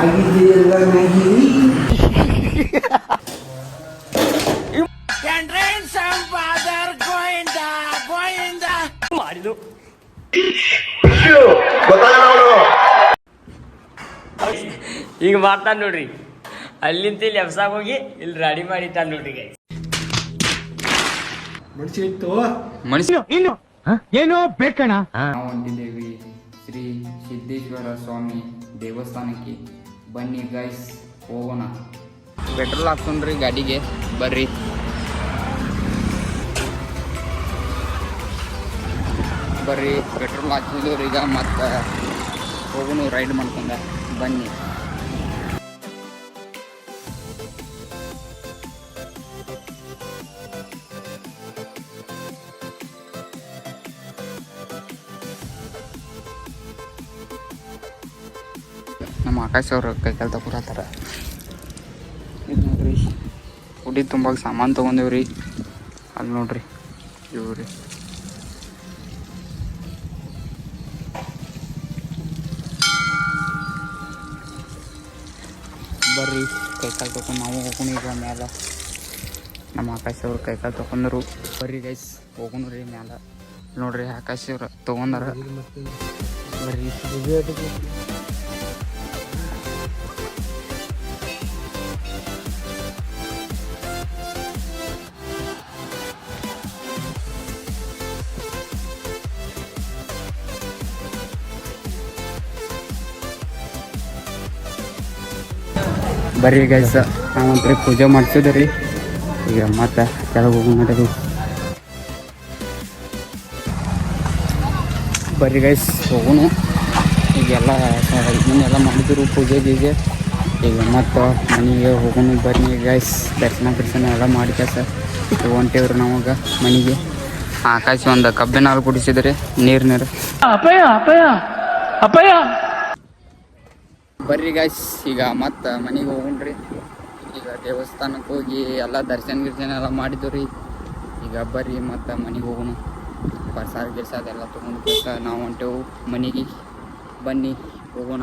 ಆಗಿದೆಯಲ್ಲ ಮ್ಯಾಗಿ ಮಾಡಿದ್ದು ಈಗ ಮಾಡ್ತಾನೆ ನೋಡ್ರಿ. ಅಲ್ಲಿಂದ ಇಲ್ಲಿ ಎಬ್ಸಾಗ ಹೋಗಿ ಇಲ್ಲಿ ರೆಡಿ ಮಾಡಿಟ್ಟಾನ ನೋಡ್ರಿ ಗೈಸ್. ಮನುಷ್ಯ ಇತ್ತು ಮನುಷ್ಯ ಇನ್ನು ಏನೋ ಬೇಕಣ. ನಾವು ಹೊಂಟಿದ್ದೇವೆ ಶ್ರೀ ಸಿದ್ದೇಶ್ವರ ಸ್ವಾಮಿ ದೇವಸ್ಥಾನಕ್ಕೆ. ಬನ್ನಿ ಗೈಸ್ ಹೋಗೋಣ. ಪೆಟ್ರೋಲ್ ಹಾಕ್ಕೊಂಡ್ರಿ ಗಾಡಿಗೆ, ಬರ್ರಿ. ಬರ್ರಿ ಪೆಟ್ರೋಲ್ ಹಾಕಿದ್ರು ಈಗ ಮತ್ತೆ ಹೋಗೋಣ ರೈಡ್ ಮಾಡ್ಕೊಂಡ. ಬನ್ನಿ. ನಮ್ಮ ಆಕಾಶ್ ಅವರು ಕೈಕಾಲು ತಗೊಳತ್ತಾರ. ಇದು ನೋಡ್ರಿ ಹುಡಿ ತುಂಬ ಸಾಮಾನು ತೊಗೊಂಡೇವ್ರಿ. ಅಲ್ಲಿ ನೋಡ್ರಿ ಇವ್ರಿ ಬರ್ರಿ ಕೈಕಾಲು ತೊಗೊಂಡು ನಾವು ಹೋಗೋಣ ಈಗ ಮ್ಯಾಲ. ನಮ್ಮ ಆಕಾಶ್ ಅವ್ರು ಕೈಕಾಲು ತೊಗೊಂಡರು. ಬರ್ರಿ ಗೈಸ್ ಹೋಗೋಣ ರೀ ಮ್ಯಾಲ. ನೋಡ್ರಿ ಆಕಾಶ್ ಅವ್ರು ತೊಗೊಂಡಾರ. ಬರ್ರಿ ಬರ್ರಿ ಗೈಸ್ ನಾವಂತ್ರಿ ಪೂಜೆ ಮಾಡ್ಸಿದ್ರಿ. ಈಗ ಮತ್ತೆ ಕೆಳಗೆ ಹೋಗಿ ಮಾಡಿದ್ವಿ. ಬರ್ರಿ ಗೈಸ್ ಹೋಗೋಣ. ಈಗೆಲ್ಲ ಇದನ್ನೆಲ್ಲ ಮಾಡಿದ್ರು ಪೂಜೆ ಗೀಜೆ. ಈಗ ಮತ್ತು ಮನೆಗೆ ಹೋಗೋಣ. ಬರ್ರಿ ಗೈಸ್ ದರ್ಶನ ಎಲ್ಲ ಮಾಡಿ ಸರ್ ಹೊಂಟೇವ್ರಿ ನಾವಾಗ ಮನೆಗೆ. ಆಕಾಶ ಒಂದು ಕಬ್ಬಿನ ಹಾಲು ಕುಡಿಸಿದ್ರಿ ನೀರು. ಅಪಾಯ ಅಪಾಯ ಅಪಾಯ. ಬರ್ರಿ ಗೈಸ್ ಈಗ ಮತ್ತೆ ಮನೆಗೆ ಹೋಗೋಣ್ರಿ. ಈಗ ದೇವಸ್ಥಾನಕ್ಕೆ ಹೋಗಿ ಎಲ್ಲ ದರ್ಶನ ಎಲ್ಲ ಮಾಡಿದ್ದು ರೀ. ಈಗ ಬರ್ರಿ ಮತ್ತು ಮನೆಗೆ ಹೋಗೋಣ. ಪ್ರಸಾದ ಗಿರ್ಸಾದ ಎಲ್ಲ ತೊಗೊಂಡು ನಾವು ಹೊಂಟೇವು ಮನೆಗೆ. ಬನ್ನಿ ಹೋಗೋಣ.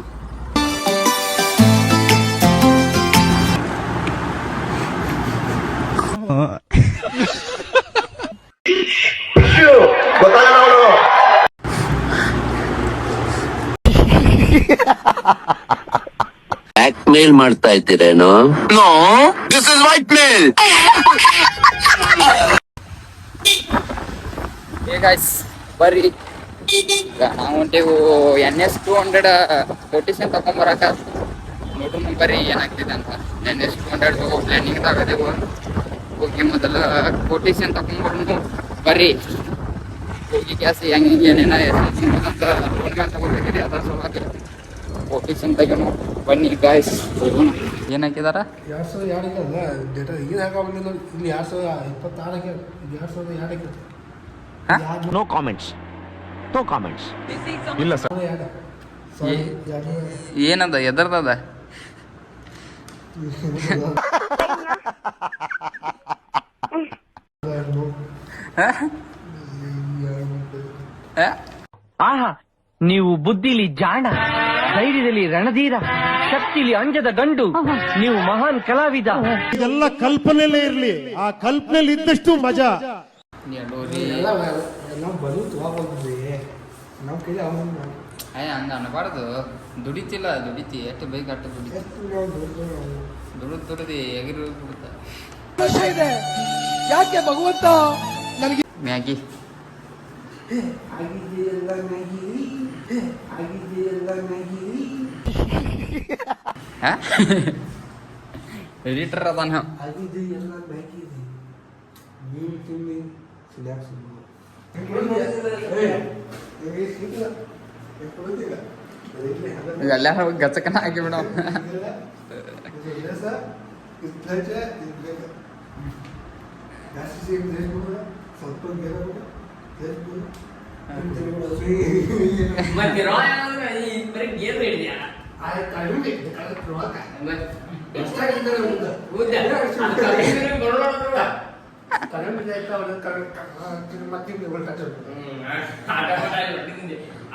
ಬ್ಲ್ಯಾಕ್ ಮೇಲ್ ಮಾಡ್ತಾ ಇದ್ದೀರೇನು? No, this is white mail. Hey guys ಬರ್ರಿ ಈಗ ನಾವು ಹೊಂಟೇವು NS 200 ಕೊಟೇಶನ್ ತಗೊಂಬರಕ. ನೋಡ್ರಿ ಬರ್ರಿ ಏನಾಗ್ತಿದೆ ಅಂತ. NS 200 ಪ್ಲಾನಿಂಗ್ ತಗೋದೇವು. ಹೋಗಿ ಮೊದಲ ಕೊಟೇಶನ್ ತಗೊಂಡ್ಬರೋಣ. ಬರ್ರಿ ಹೋಗಿ ಗ್ಯಾಸ್ ಹೆಂಗೆ ಏನೇನ ಅಂತ ತಗೋಬೇಕಿದೆ ಅದರ ಸಲುವಾಗಿ ಕೊಟೇಶನ್ ತೆಗೆನು. ಬನ್ನಿ ಗಾಯ್ಸ್ ಹೋಗೋಣ. ಏನು ಹಾಕಿದಾರ? 2002 ಅಲ್ಲ ಡೇಟಾ ಈಗ ಹಾಕಬಂದಿಲ್ಲ. ಇಲ್ಲಿ 2026 ಇದು 2002 ನೋ ಕಾಮೆಂಟ್ಸ್ ನೋ ಕಾಮೆಂಟ್ಸ್. ಇಲ್ಲ ಸರ್ ಏನದ ಎದರ್ದದ? ಆಹಾ, ನೀವು ಬುದ್ಧಿಲಿ ಜಾಣ, ಧೈರ್ಯದಲ್ಲಿ ರಣಧೀರ, ಶಕ್ತಿಲಿ ಅಂಜದ ಗಂಡು, ನೀವು ಮಹಾನ್ ಕಲಾವಿದ. ಇದೆಲ್ಲ ಕಲ್ಪನೆಯಲ್ಲೇ ಇರ್ಲಿ. ಆ ಕಲ್ಪನೆಯಲ್ಲಿ ಇದ್ದಷ್ಟು ಮಜಾ. ನಾವು ಬದು ತಗೋಬಂದಿದ್ವಿ. ನಾವು ಕೈಲಿ ಹಂಗ ಅನ್ಬಾರ್ದು. ದುಡಿತಿಲ್ಲ ದುಡಿತಿ ಎಷ್ಟು ಬೇಗ ಅಷ್ಟು ದುಡಿತಿ. ದುಡಿದು ಎಗಿರು ಬಿಡುತ್ತ. ಯಾಕೆ ಭಗವಂತ ನನಗೆ ಮ್ಯಾಗಿ ಆಗಿದೆಯಲ್ಲ ಮ್ಯಾಗಿ ಆಗಿದೆಯಲ್ಲ ಮ್ಯಾಗಿ ಎಡಿಟರ್ ಅದಾನ. ಆಗಿದೆಯಲ್ಲ ಮ್ಯಾಗಿ ನೀನು ತಿನ್ನಿ ಸ್ನ್ಯಾಕ್ಸ್ ಎಲ್ಲ ಗಚಕನ ಹಾಕಿ ಬಿಡ.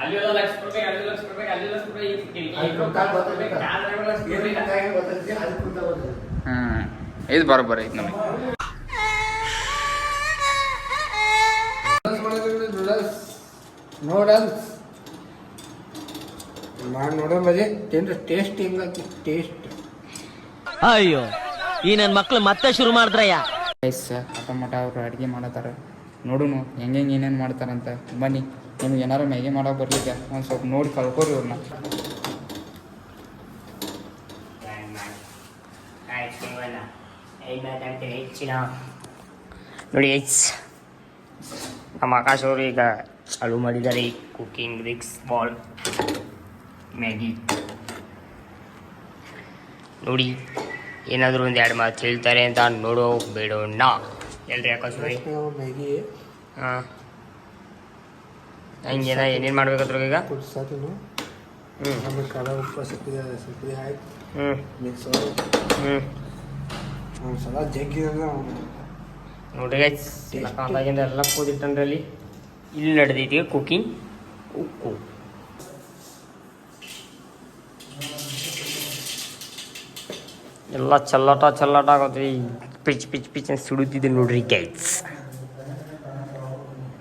ಅಲ್ಲಿ ಲಕ್ಷ ರೂಪಾಯಿ ಅಲ್ಲಿ ಲಕ್ಷ ರೂಪಾಯಿ ಅಲ್ಲಿ ಲಕ್ಷ ರೂಪಾಯಿ ಇದು ಬರೋಬ್ಬರ ಐತಿ ನಮಗೆ. ನೋಡಲ್ಸ್ ಮಾಡಿ ನೋಡೋಣ ಟೇಸ್ಟ್ ಹೆಂಗಾಕಿ ಟೇಸ್ಟ್. ಅಯ್ಯೋ ಈ ನನ್ ಮಕ್ಳು ಮತ್ತೆ ಶುರು ಮಾಡಿದ್ರಯ್ಯ. ಗೈಸ್ ಮಠ ಅವರು ಅಡುಗೆ ಮಾಡತ್ತಾರ, ನೋಡುನು ಹೆಂಗೆ ಏನೇನು ಮಾಡ್ತಾರಂತ. ಬನ್ನಿ, ನಿಮ್ಗೆ ಏನಾರು ಮ್ಯಾಗಿ ಮಾಡೋಕೆ ಬರ್ಲಿಕ್ಕೆ ಒಂದು ಸ್ವಲ್ಪ ನೋಡಿ ಕಳ್ಕೊರಿ ಇವ್ರನ್ನ. ನೋಡಿ ಐಸ್ ನಮ್ಮ ಆಕಾಶ್ ಅವರು ಈಗ ಚಾಲು ಮಾಡಿದ್ದಾರೆ ಕುಕಿಂಗ್ ವಿಕ್ಸ್ ಬಾಲ್ ಮ್ಯಾಗಿ. ನೋಡಿ ಏನಾದರೂ ಒಂದು ಎರಡು ಮಾತು ಹೇಳ್ತಾರೆ ಅಂತ ನೋಡೋ ಬೇಡೋಣ ಎಲ್ರಿ ಆಕಾಶ್ ಅವ್ರಿ. ಮ್ಯಾಗಿ ಹಾಂ ಹಂಗೇನ ಏನೇನು ಮಾಡ್ಬೇಕಾದ್ರು ಈಗ? ಕುದಿಸಾತನು ಆಮೇಲೆ ಖಾರ ಉಪ್ಪು ಸಪ್ಪಿ ಹಾಕಿ ಮಿಕ್ಸ್ ಒಂದ್ಸಲ ಜಗ್ಗಿದ ನೋಡ್ರಿ ಗೈಸ್ ಕಾಲಾಗಿಂದ ಎಲ್ಲ ಕೂದಿಟ್ಟನ್ರಿ ಅಲ್ಲಿ. ಇಲ್ಲಿ ನಡೆದೈತಿ ಕುಕಿಂಗ್ ಉಕ್ಕು. ಎಲ್ಲ ಚಲ್ಲಾಟ ಆಗುತ್ತೆ. ಪಿಚ್ ಪಿಚ್ ಪಿಚ್ ಅಂತ ಸುಡುತ್ತಿದೆ ನೋಡ್ರಿ ಗೈಸ್.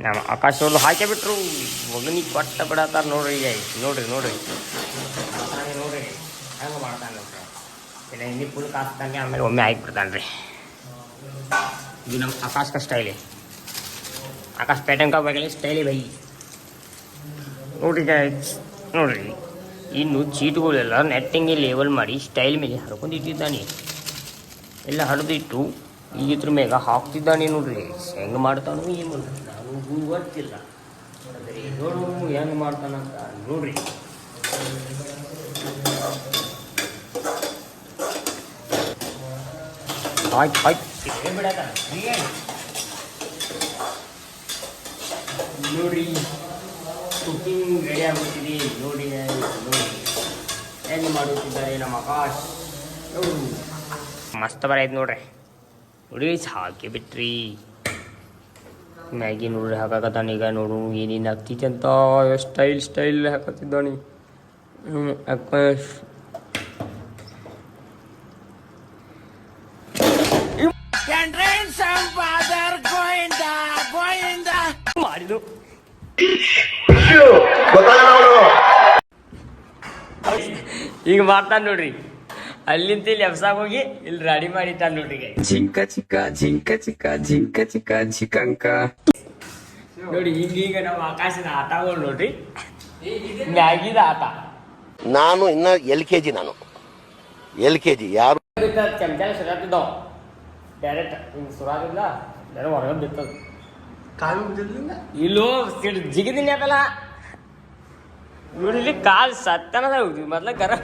ನಮ್ಮ ಆಕಾಶ ಅವ್ರು ಹಾಕೇ ಬಿಟ್ರು ಒಗನಿ ಕೊಟ್ಟ ಬಿಡತ್ತಾರ ನೋಡ್ರಿ ಗೈಸ್. ನೋಡ್ರಿ ನೋಡ್ರಿ ಹೆಂಗೆ ಮಾಡ್ತಾನೆ ನೋಡ್ರಿ. ಇಲ್ಲ ಎಣ್ಣೆ ಫುಲ್ ಕಾಸ್ತಾನೆ ಆಮೇಲೆ ಒಮ್ಮೆ ಹಾಕಿಬಿಡ್ತಾನೆ ರೀ. ಇದು ನಮ್ಮ ಆಕಾಶ್ का स्टाइल है. आकाश पैटर्न का बगले स्टाइल है भाई. ನೋಡ್ರಿ ಗೈಸ್ ನೋಡ್ರಿ, ಇನ್ನು ಚೀಟ್ಗಳೆಲ್ಲ ನೆಟ್ಟಿಂಗ್ಗೆ ಲೇಬಲ್ ಮಾಡಿ ಸ್ಟೈಲ್ ಮೇಲೆ ಹರ್ಕೊಂಡು ಇಟ್ಟಿದ್ದಾನೆ. ಎಲ್ಲ ಹರಿದಿಟ್ಟು ಈಗ ಇದ್ರ ಮೇಗ ಹಾಕ್ತಿದ್ದಾನೆ ನೋಡ್ರಿ. ಹೆಂಗೆ ಮಾಡ್ತಾನೋ ಏನು ನನಗೂ ಗೊತ್ತಿಲ್ಲ. ನೋಡು ಹೆಂಗೆ ಮಾಡ್ತಾನಂತ ನೋಡ್ರಿ. ಬಿಡಕ ನೋಡ್ರಿ ಕುಕಿಂಗ್ ರೆಡಿ ಆಗುತ್ತಿದೆ. ನೋಡಿ ನೋಡಿ ಹೆಂಗೆ ಮಾಡುತ್ತಿದ್ದಾರೆ ನಮ್ಮ ಆಕಾಶ್. ಮಸ್ತ್ ಬರೈತೆ ನೋಡ್ರಿ. ನೋಡಿ ಹಾಕಿ ಬಿಟ್ರಿ ಮ್ಯಾಗಿ ನೋಡ್ರಿ ಹಾಕಾಕತ್ತಾನ. ಈಗ ನೋಡು ಏನೇನು ಆಗ್ತೈತಿ ಅಂತ ಸ್ಟೈಲ್ ಹಾಕತ್ತಿದ್ದಾನೆ ಆಕಾಶ್. ಮಾಡಿದ್ದು ಈಗ ಮಾಡ್ತಾನೆ ನೋಡ್ರಿ. ಅಲ್ಲಿಂದ ಇಲ್ಲಿ ಎಬ್ಸಾಗ ಹೋಗಿ ಇಲ್ಲಿ ರೆಡಿ ಮಾಡಿಟ್ಟಾನ ನೋಡ್ರಿ. ಜಿಂಕ ಚಿಕ್ಕ ಜಿಂಕಂಕ ನೋಡಿ ಈಗ ನಾವು ಆಕಾಶದ ಆಟಗಳು ನೋಡ್ರಿ. ಮ್ಯಾಗಿದ ಆಟ. ನಾನು ಇನ್ನ LKG ಯಾರು ಚಮಚಾಲ ಸುರಾತಿದ್ದಾವ ಡೈರೆಕ್ಟ್ ಹಿಂಗೆ ಸುರಾತಿಲ್ಲ ಬೇರೆ ಹೊರಗೆ ಬಿತ್ತದ ಕಾಲು ಬಿದ್ದಿಲ್ಲ ಇಲ್ಲೋ ಜಿಗಿದಿನಿ ಅದಲ್ಲ ನೋಡಿಲಿ ಕಾಲು ಸತ್ತನದ ಮೊದ್ಲ ಗರಂ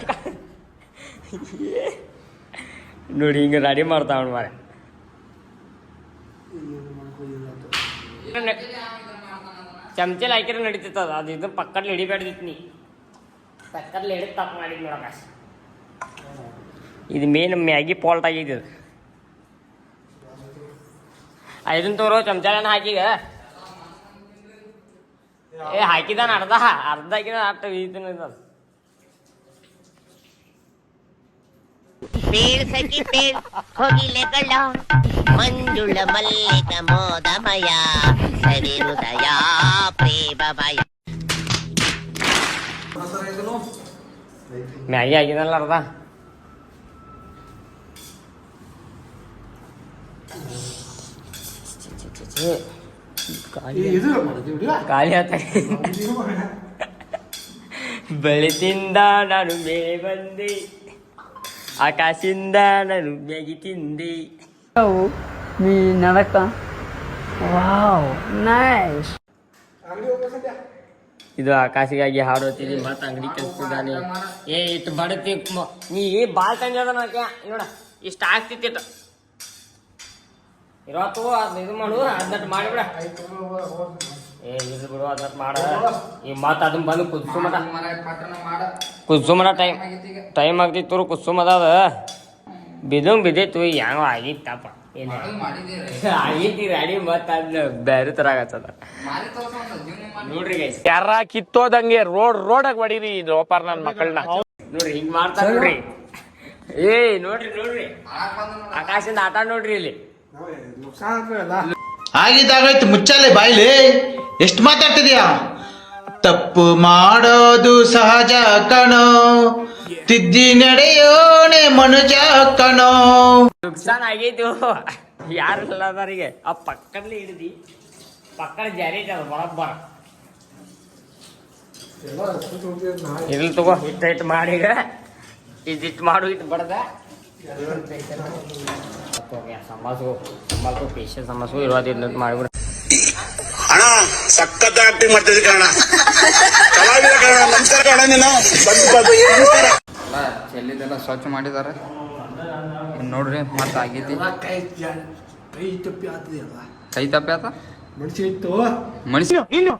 ನೋಡಿ ಹಿಂಗೆ ರೆಡಿ ಮಾಡ್ತಾವ ಮಾರೆ. ಚಮಚೆಲ್ ಹಾಕಿದ್ರೆ ನಡೀತದ. ಅದು ಇದು ಪಕ್ಕದಲ್ಲಿ ಹಿಡಿಬೇಡ್ದಿತ್ತು ನೀ ಪಕ್ಕದಲ್ಲಿ ಹಿಡಿದು ತಪ್ಪು ಮಾಡಿದ್ ನೋಡಕಾಶ. ಇದು ಮೇನ್ ಮ್ಯಾಗಿ ಫಾಲ್ಟ್ ಆಗಿದೆ. ಇದನ್ನ ತೋರೋ ಚಮಚಾಲನ ಹಾಕೀಗ ಹಾಕಿದಾನ ಅರ್ಧ ಹಾಕಿದ ಅಷ್ಟು ಇದನ್ನ ಪೇರ್ ಸಖಿ ಪೇರ್ ಹೋಗಿಲೆ ಕಳ್ಳ ಮಂಜುಳ ಮಲ್ಲಿಕ ಮೋದಮಯ ಸರಿ ಹೃದಯ ಪ್ರೇಮ ಭಯ. ಮ್ಯಾಗಿ ಆಗಿದಲ್ಲ ಅರ್ಧ. ಖಾಲಿ ಆತ. ಬೆಳೆದಿಂದ ನಾನು ಮೇಲೆ ಬಂದೆ, ಆಕಾಶದಿಂದ ನಾನು ಮ್ಯಾಗಿ ತಿಂದೆ. ಇದು ಆಕಾಶಿಗಾಗಿ ಹಾಡೋತಿದ್ವಿ ಮತ್ತೆ ಅಂಗಡಿ ಕೆಲ್ಸಿದ್ದಾನೆ. ಇಟ್ಟು ಬಡತಿ ನೀ ಬಾಳ್ ತಂಜದ ನೋಡ ಇಷ್ಟ ಆಗ್ತಿತ್ತು. ಇವತ್ತು ಅದ್ ಇದು ಮಾಡು ಅದನ್ನ ಮಾಡಿಬಿಡ. ಇದು ಬಿಡು ಅದನ್ನ ಮಾಡ. ಈ ಮತ್ತೆ ಅದನ್ನ ಬಂದು ಕುಸುಮದ ಟೈಮ್ ಆಗ್ತಿತ್ತು. ಕುಸುಮದ ಬಿದ್ದೈತು. ಯಾವ ಆಗಿತ್ತಪ್ಪ ಏನ ಮಾಡಿದ್ದೀರಿ ಆಗೈತಿ ರೆಡಿ ಮತ್ತ ಅದ್ ಬೇರೆ ತರ ಆಗತ್ತದ ಮಾರಿ ತೋರ್ಸೋ ಜೀವನ ಮಾಡಿ ನೋಡ್ರಿ ಗೈಸ್ ಯಾರ ಕಿತ್ತೋದಂಗೆ ರೋಡಾಗ ಹೊಡೀರಿ ಲೋಪಾರ್ ನನ್ ಮಕ್ಕಳನ್ನ. ನೋಡ್ರಿ ಹಿಂಗ್ ಮಾಡ್ತಾರ ನೋಡ್ರಿ. ಏ ನೋಡ್ರಿ ನೋಡ್ರಿ ಆಕಾಶದಿಂದ ಆಟ ನೋಡ್ರಿ ಇಲ್ಲಿ. ಆಗಿದ್ದಾಗಾಯ್ತು ಮುಚ್ಚಾಲೆ ಬಾಯ್ಲಿ ಎಷ್ಟು ಮಾತಾಡ್ತಿದ್ಯಾ. ತಪ್ಪು ಮಾಡೋದು ಸಹಜ ಕಣೋ, ತಿದ್ದಿ ನಡೆಯೋಣೆ ಮನುಜ ಕಣೋ. ನುಕ್ಸಾನ್ ಆಗೈತಿ ಯಾರಲ್ಲದರಿಗೆ ಆ ಪಕ್ಕದಲ್ಲಿ ಹಿಡಿದಿ ಪಕ್ಕದ ಜಾರಿ ಐತಿ ಅದು ಬರಬ್ಬರ ಇರ್ಲಿ ತಗೋ ಇಟ್ಟು ಮಾಡಿ ಈಗ ಇದಿಟ್ಟು ಮಾಡು ಇಟ್ಟು ಬಡ್ದ ಸಂಬಾಳ್ಸು ಪೇಷನ್ ಸಂಬಾಳ್ಸು ಇರೋದು ಮಾಡಿಬಿಡ. ಅಣ್ಣ ಸಖತ್ ಆಕ್ಟಿಂಗ್ ಮಾಡ್ತಿದ್ದೆ ಕಣ, ಕಲಾವಿದ ಕಣ. ನಮಸ್ಕಾರ ಕಣ, ನೀನು ಎಲ್ಲ ಚೆಲ್ಲಿದೆಲ್ಲ ಸ್ವಚ್ಛ ಮಾಡಿದ್ದಾರೆ. ಇನ್ನು ನೋಡ್ರಿ ಮತ್ತೆ ಆಗೈತಿ. ಕೈ ತಪ್ಪಿ ಆಗ್ತದಲ್ಲ, ಕೈ ತಪ್ಪಿ ಆತ ಮನುಷ್ಯ ಇತ್ತು ಮನುಷ್ಯ ಇನ್ನು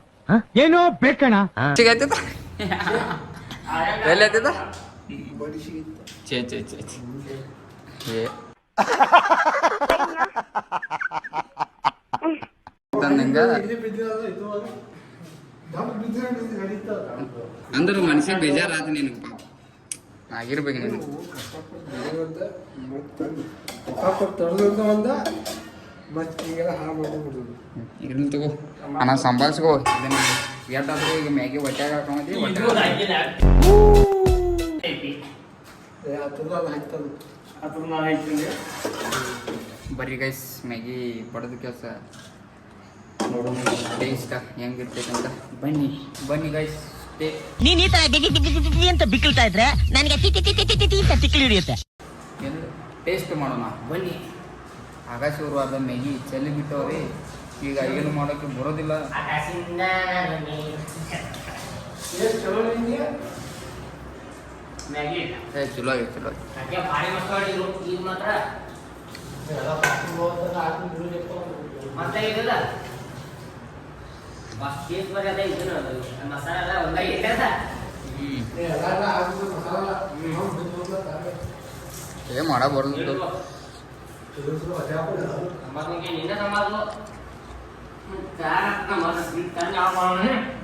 ಏನೋ ಬೇಕಣ. ಆಯ್ತದ ಎಲ್ಲಿ ಆಯ್ತದ ಮನುಷ್ಯ ಇತ್ತು. ಚೇ ಚೇ ಚೇ ಚೇ. ಏ ತಂದಂಗ ಇಲ್ಲಿ ಬಿದ್ದಿರೋದು ಇದು ದಮ್ ಬಿದ್ದಿರೋ ನಡೀತದ. ಅಂದ್ರೆ ಮನುಷ್ಯ ಬೇಜಾರಾದ ನಿನಗೆ ಪಾಪ ಆಗಿರ್ಬೇಕು ನೀನು. ತಡೆದ ಒಂದ ಮತ್ತೆ ಹಿಂಗೆಲ್ಲ ಹಾಳು ಮಾಡ್ಕೊಂಡ್ಬಿಡೋದು. ಇರ್ಲಿ ತಗೋ ಅಣ್ಣ ಸಂಭಾಳ್ಸ್ಕೋ. ಇದನ್ನ ಎಷ್ಟಾದ್ರೂ ಈಗ ಮ್ಯಾಗಿ ಹೊಟ್ಟೆಗೆ ಹಾಕೊಂಡಿ ಬರ್ರಿ ಗೈಸ್ ಮ್ಯಾಗಿ ಬಡದ ಕೆಲಸ ನೋಡೋಣ ಟೇಸ್ಟ್ ಹೆಂಗಿರ್ತೈತೆ ಅಂತ. ಬನ್ನಿ ಬನ್ನಿ ಗೈಸ್. ನೀನ್ ಈ ತರ ಗಿಗಿ ಗಿಗಿ ಗಿಗಿ ಅಂತ ಬಿಕ್ಕಳ್ತಾ ಇದ್ರೆ ನನಗೆ T T T T T T ಅಂತ ತಿಕ್ಲಿ ಹಿಡಿಯುತ್ತೆ. ಟೇಸ್ಟ್ ಮಾಡೋಣ ಬನ್ನಿ. ಆಕಾಶ ಅವರು ಅದ ಮ್ಯಾಗಿ ಚೆಲ್ಲಿ ಬಿಟ್ಟವ್ರಿ, ಈಗ ಏನು ಮಾಡೋಕ್ಕೆ ಬರೋದಿಲ್ಲ. ಏ ಚಲೋ ಆಗಿ ಚಲೋ ಆಗಿ. ಏ ಮಾಡ ಬರೋದು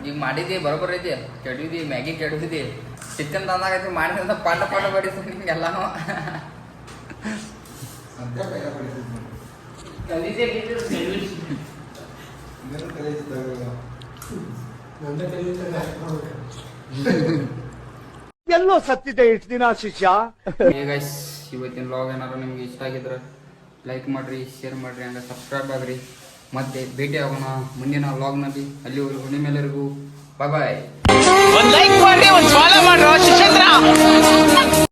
ಈಗ ಮಾಡಿದ್ದಿ ಬರೋಬ್ಬರ ಐತಿ. ಕೆಡಿದಿ ಮ್ಯಾಗಿ ಕೆಡಿದಿ ಚಿಕನ್ ತಂದಾಗೈತಿ ಮಾಡಿದ ಪಾಠ ಪಾಠ ಬಡಿಸ್ತೀನಿ ನಿಮ್ಗೆಲ್ಲಾನು. ಎಲ್ಲೋ ಸತ್ತಿದೆ ಇಷ್ಟು ದಿನ ಶಿಷ್ಯ. ಹೇ ಗೈಸ್, ಇವತ್ತಿನ ವ್ಲಾಗ್ ಏನಾದ್ರು ನಿಮ್ಗೆ ಇಷ್ಟ ಆಗಿದ್ರೆ ಲೈಕ್ ಮಾಡ್ರಿ, ಶೇರ್ ಮಾಡ್ರಿ, ಹಂಗೆ ಸಬ್ಸ್ಕ್ರೈಬ್ ಆಗ್ರಿ. ಮತ್ತೆ ಭೇಟಿ ಆಗೋಣ ಮುಂದಿನ ವ್ಲಾಗ್ನಲ್ಲಿ. ಅಲ್ಲಿವರೆಗೂ ನಿಮ್ಮೆಲ್ಲರಿಗೂ ಬಾಯ್ ಬಾಯ್.